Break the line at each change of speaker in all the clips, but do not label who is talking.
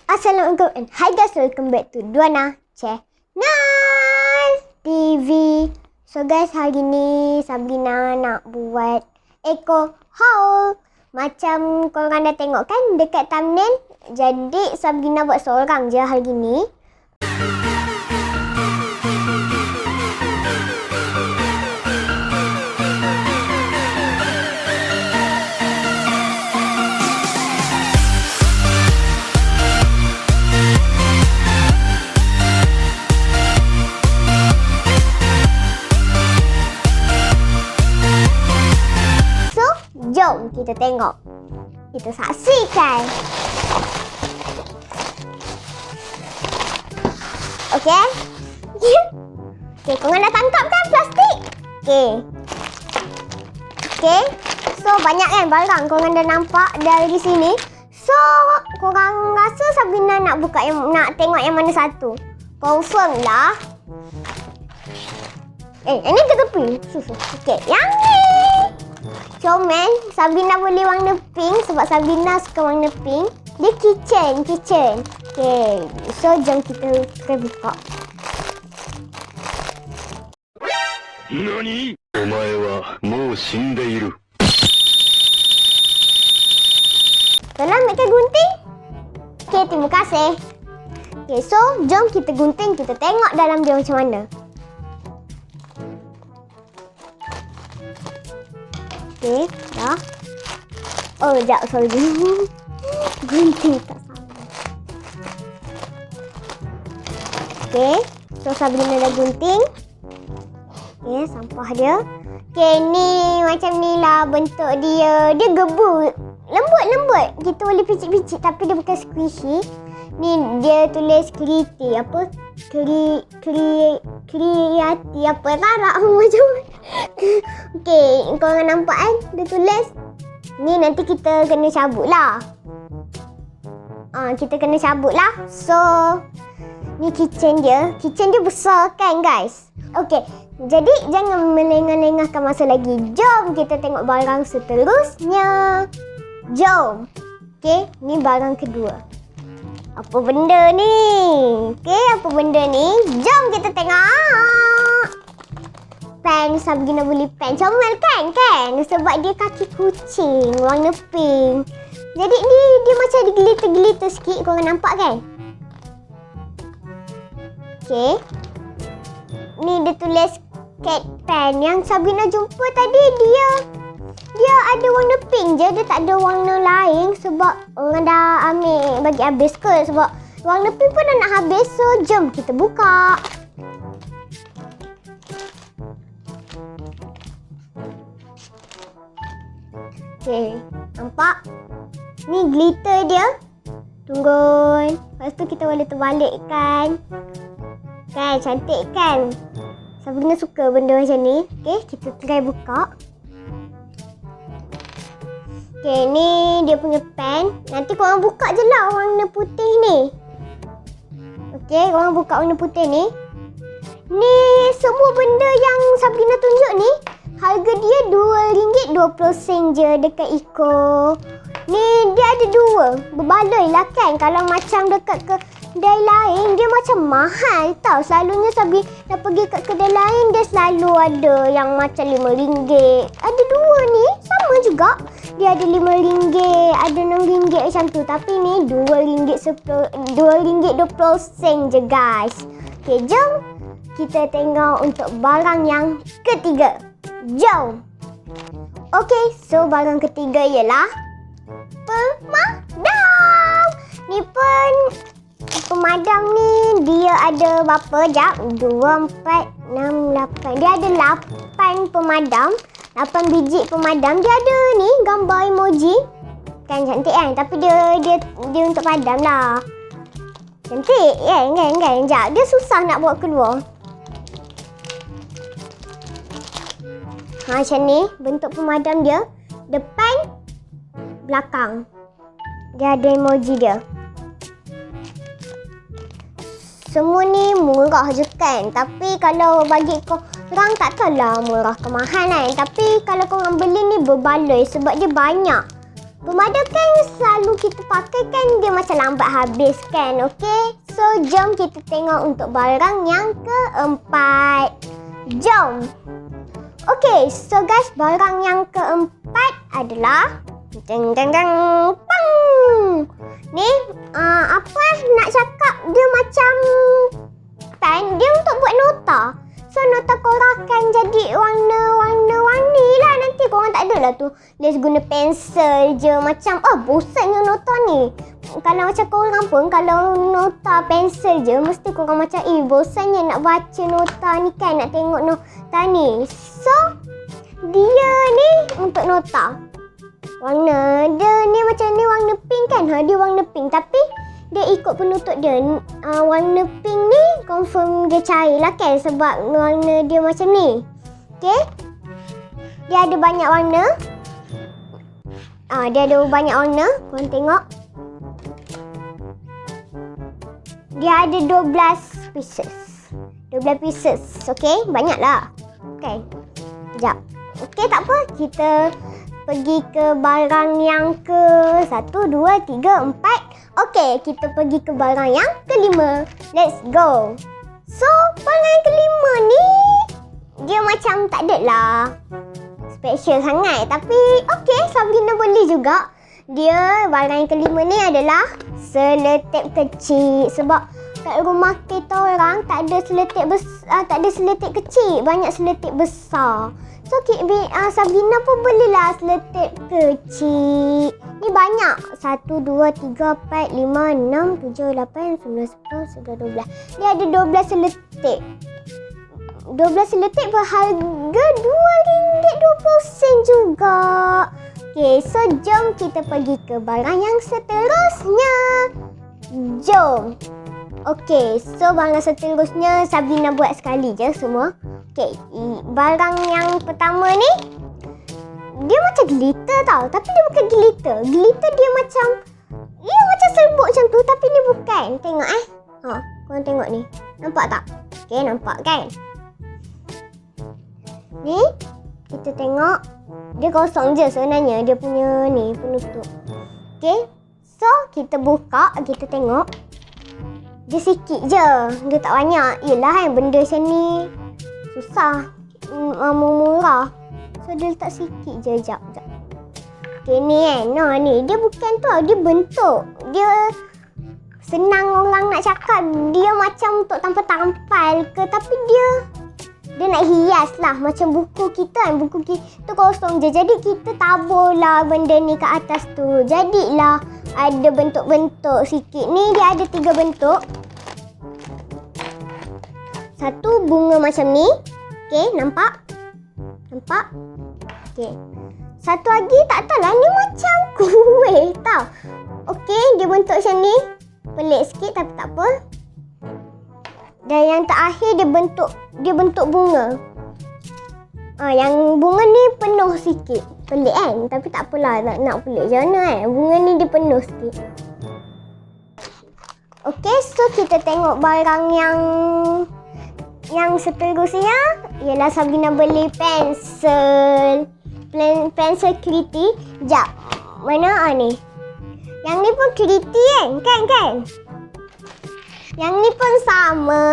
Assalamualaikum and hi guys, welcome back to Duana Channel TV. So guys, hari ni Sabrina nak buat eco haul. Macam korang dah tengok kan dekat thumbnail. Jadi Sabrina buat seorang je hari ni. Jom kita tengok. Kita saksikan. Okey. Okey, korang dah tangkap kan plastik? Okey. Okey. So, banyak kan barang korang dah nampak dari sini. So, korang rasa Sabrina nak buka nak tengok yang mana satu? Confirm lah. Ini ke tepi. Okey, yang ni. Comel, Sabrina boleh warna pink sebab Sabrina suka warna pink. Dia kitchen. Okay, so jom kita buka.
Nani? Omae wa mou shindeiru.
Tolong ambilkan gunting. Okay, terima kasih. Okay, so jom kita gunting, kita tengok dalam dia macam mana. Okay, dah. Oh, sekejap, sorry. Gunting tak sama. Okay, so Sabrina dah gunting. Okay, sampah dia. Okay, ni macam ni lah bentuk dia. Dia gebuk. Lembut. Kita boleh picit-picit tapi dia bukan squishy. Ni dia tulis kriti apa? Kreati apa? Tarak macam okey, korang nampak kan? Dia tulis. Ni nanti kita kena cabut lah. Kita kena cabut lah. So, ni kitchen dia. Kitchen dia besar kan guys? Okey, jadi jangan melengah-lengahkan masa lagi. Jom kita tengok barang seterusnya. Jom. Okey, ni barang kedua. Apa benda ni? Okey, apa benda ni? Jom kita tengok. Pen, Sabrina beli pen. Comel kan? Sebab dia kaki kucing, warna pink. Jadi ni dia macam ada glitter-glitter sikit. Korang nampak kan? Okey. Ni dia tulis cat pen. Yang Sabrina jumpa tadi dia ada warna pink je. Dia tak ada warna lain sebab orang dah ambil bagi habis ke. Sebab warna pink pun dah nak habis. So, jom kita buka. Okay, nampak? Ni glitter dia. Tunggu. Lepas tu kita boleh terbalikkan. Kan, cantik kan? Sabrina suka benda macam ni. Okay, kita try buka. Okay, ni dia punya pen. Nanti korang buka je lah warna putih ni. Okay, korang buka warna putih ni. Ni semua benda yang Sabrina tunjuk ni, harga dia RM2.20 je dekat Eco. Ni dia ada dua. Berbaloi lah kan. Kalau macam dekat kedai lain, dia macam mahal tau. Selalunya Sabrina pergi kat kedai lain, dia selalu ada yang macam RM5. Ada dua ni, sama juga. Dia ada RM5, ada RM6 macam tu. Tapi ni RM2.20 je guys. Okay, jom kita tengok untuk barang yang ketiga. Jom. Okay, so barang ketiga ialah pemadam. Ni pun pemadam ni dia ada berapa? Jap. 2, 4, 6, 8. Dia ada 8 pemadam. 8 biji pemadam. Dia ada ni gambar emoji. Kan cantik kan? Tapi dia untuk padam lah. Cantik kan? Jap. Dia susah nak bawa keluar. Macam ni bentuk pemadam dia. Depan, belakang. Dia ada emoji dia. Semua ni murah je kan. Tapi kalau bagi korang tak tahulah murah ke mahal kan. Tapi kalau korang beli ni berbaloi sebab dia banyak. Pemadakan selalu kita pakai kan dia macam lambat habis kan. Okey. So jom kita tengok untuk barang yang keempat. Jom. Okey, so guys, barang yang keempat adalah deng deng deng pang. Ni apa nak cakap, dia macam pen dia untuk buat nota. So nota korang akan jadi warna-warni lah. Nanti korang tak adalah tu let's guna pensel je. Macam bosannya nota ni. Kalau macam korang pun kalau nota pensel je mesti korang macam bosannya nak baca nota ni kan, nak tengok nota ni. So dia ni untuk nota. Warna dia ni macam ni warna pink kan. Dia warna pink tapi dia ikut penutup dia. Warna pink ni confirm dia cair lah kan sebab warna dia macam ni. Okay. Dia ada banyak warna. Dia ada banyak warna. Korang tengok. Dia ada 12 pieces. 12 pieces. Okay. Banyak lah. Okay. Sekejap. Okay, tak apa. Kita pergi ke barang yang ke 1, 2, 3, 4. Okey, kita pergi ke barang yang kelima. Let's go. So, barang yang kelima ni dia macam tak ada lah special sangat. Tapi okey, Sabrina boleh juga. Dia barang yang kelima ni adalah seletip kecil. Sebab kat rumah kita orang tak ada seletip besar, tak ada seletip kecil, banyak seletip besar. So Sabrina pun belilah seletip kecil. Ni banyak. 1, 2, 3, 4, 5, 6, 7, 8, 9, 10, 11, 12. Dia ada 12 seletip. 12 seletip berharga RM2.20 juga. Okay, so jom kita pergi ke barang yang seterusnya. Jom. Okay, so barang seterusnya Sabrina buat sekali je semua. Okay, barang yang pertama ni dia macam glitter tau. Tapi dia bukan glitter. Glitter dia macam serbuk macam tu. Tapi ni bukan. Tengok korang tengok ni. Nampak tak? Okay, nampak kan? Ni kita tengok. Dia kosong je sebenarnya. Dia punya ni penutup. Okay, so kita buka. Kita tengok. Dia sikit je. Dia tak banyak. Yelah kan benda macam ni susah. Murah. So dia letak sikit je. Sekejap. Okay ni kan. Ni. Dia bukan tu. Dia bentuk. Dia senang orang nak cakap. Dia macam untuk tampal-tampal ke. Tapi dia nak hias lah. Macam buku kita kan. Buku kita kosong je. Jadi kita tabur lah benda ni ke atas tu. Jadilah ada bentuk-bentuk sikit. Ni dia ada 3 bentuk. Satu bunga macam ni. Okay, nampak? Nampak? Okay. Satu lagi tak tahulah. Ni macam kuih tau. Okay, dia bentuk macam ni. Pelik sikit tapi tak apa. Dan yang terakhir dia bentuk bunga. Yang bunga ni penuh sikit. Pelik kan? Tapi tak apalah nak pelik macam mana kan. Bunga ni dia penuh sikit. Okay, so kita tengok barang yang seterusnya ialah Sabrina beli pensel. Pensel Kriti. Sekejap. Mana ni? Yang ni pun Kriti kan? Yang ni pun sama.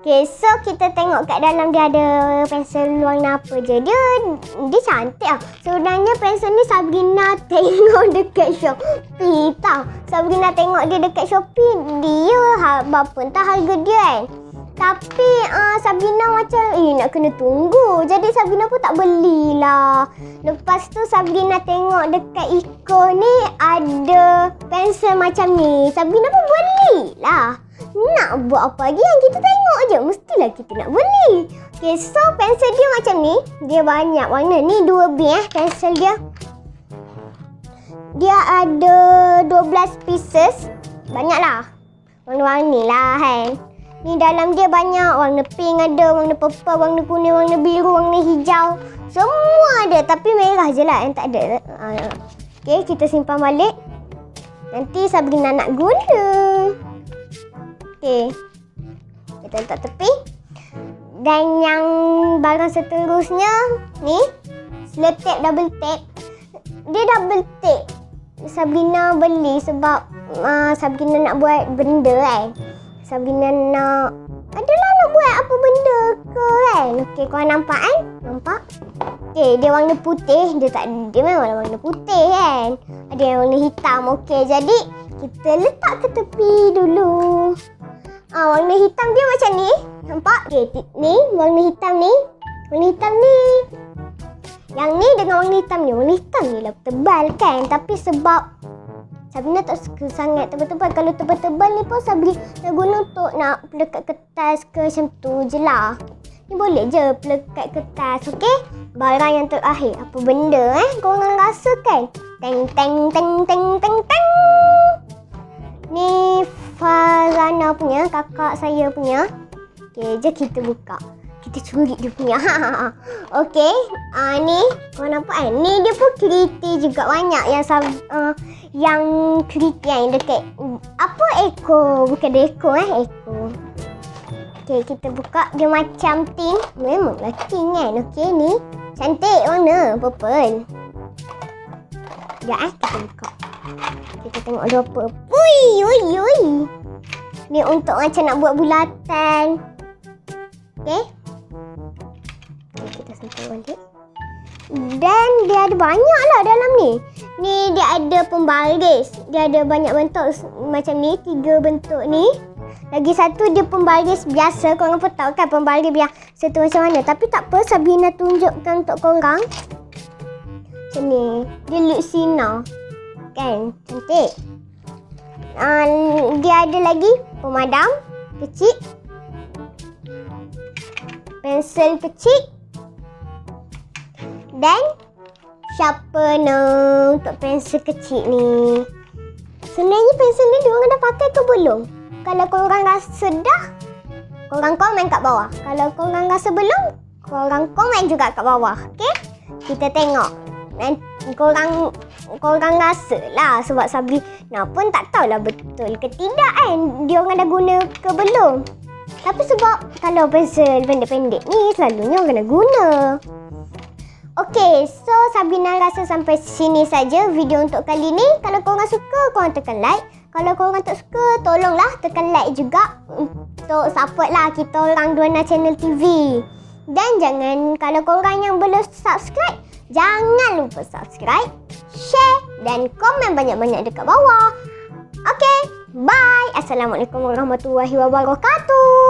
Okay, so kita tengok kat dalam dia ada pensel warna apa je. Dia cantik lah. Sebenarnya pensel ni Sabrina tengok dekat Shopee tau. Sabrina tengok dia dekat Shopee. Dia berapa entah harga dia kan. Tapi Sabrina macam nak kena tunggu. Jadi Sabrina pun tak belilah. Lepas tu Sabrina tengok dekat Iko ni ada pensel macam ni. Sabrina pun belilah. Nak buat apa lagi yang kita tengok je. Mestilah kita nak beli. Okay, so pensel dia macam ni. Dia banyak warna. Ni 2B pensel dia. Dia ada 12 pieces. Banyaklah. Warna-warni lah kan. Ni dalam dia banyak. Warna pink ada, warna purple, warna kuning, warna biru, warna hijau. Semua ada. Tapi merah je lah yang tak ada. Okay, kita simpan balik. Nanti Sabrina nak guna. Okay. Kita letak tepi. Dan yang barang seterusnya ni. Slip tape, double tape. dia double tick. Sabrina beli sebab Sabrina nak buat benda kan. Sabrina adalah nak buat apa benda ke kan. Okey, korang nampak kan? Nampak? Okey, dia warna putih. Dia memang warna putih kan. Ada yang warna hitam. Okey, jadi kita letak ke tepi dulu. Warna hitam dia macam ni. Nampak? Okey, ni warna hitam ni. Warna hitam ni. Yang ni dengan warna hitam ni. Warna hitam ni lah tebal kan. Tapi sebab Sabrina tak suka sangat tebal-tebal. Kalau tebal-tebal ni pun Sabrina guna untuk nak pelekat kertas ke macam tu je lah. Ni boleh je pelekat kertas. Okey? Barang yang terakhir. Apa benda korang rasa kan? Teng teng teng teng teng teng. Ni Farana punya, kakak saya punya. Okey, jom kita buka. Kita curi dia punya. Okey, ni korang nampak kan? Ni dia pun keriti juga banyak yang keriti yang dekat apa ekor, bukan ekor ekor. Okey, kita buka. Dia macam tin. Memanglah tin kan. Okey, ni cantik warna purple. Sekejap kita buka. Kita tengok ada apa. Ui. Ni untuk macam nak buat bulatan. Okey. Kita sentuh balik. Dan dia ada banyak lah dalam ni. Ni dia ada pembaris. Dia ada banyak bentuk macam ni. 3 bentuk ni. Lagi satu dia pembaris biasa. Korang pun tahu kan pembaris biasa tu macam mana. Tapi tak apa, Sabrina tunjukkan untuk korang. Macam ni. Dia Luxina. Kan? Cantik. Dia ada lagi pemadam kecil. Pensel kecil. Dan sharpener untuk pensel kecil ni. Sebenarnya pensel ni diorang dah pakai ke belum? Kalau korang rasa dah, korang komen kat bawah. Kalau korang rasa belum, korang komen juga kat bawah. Okey? Kita tengok. Nanti korang rasa lah. Sebab Sabrina pun tak tahulah betul ke tidak kan diorang dah guna ke belum. Tapi sebab kalau pensel pendek-pendek ni selalunya orang dah guna. Okey, so Sabrina rasa sampai sini saja video untuk kali ni. Kalau korang suka, korang tekan like. Kalau korang tak suka, tolonglah tekan like juga untuk support lah kita orang Duana Channel TV. Dan jangan, kalau korang yang belum subscribe, jangan lupa subscribe, share dan komen banyak-banyak dekat bawah. Okey, bye. Assalamualaikum warahmatullahi wabarakatuh.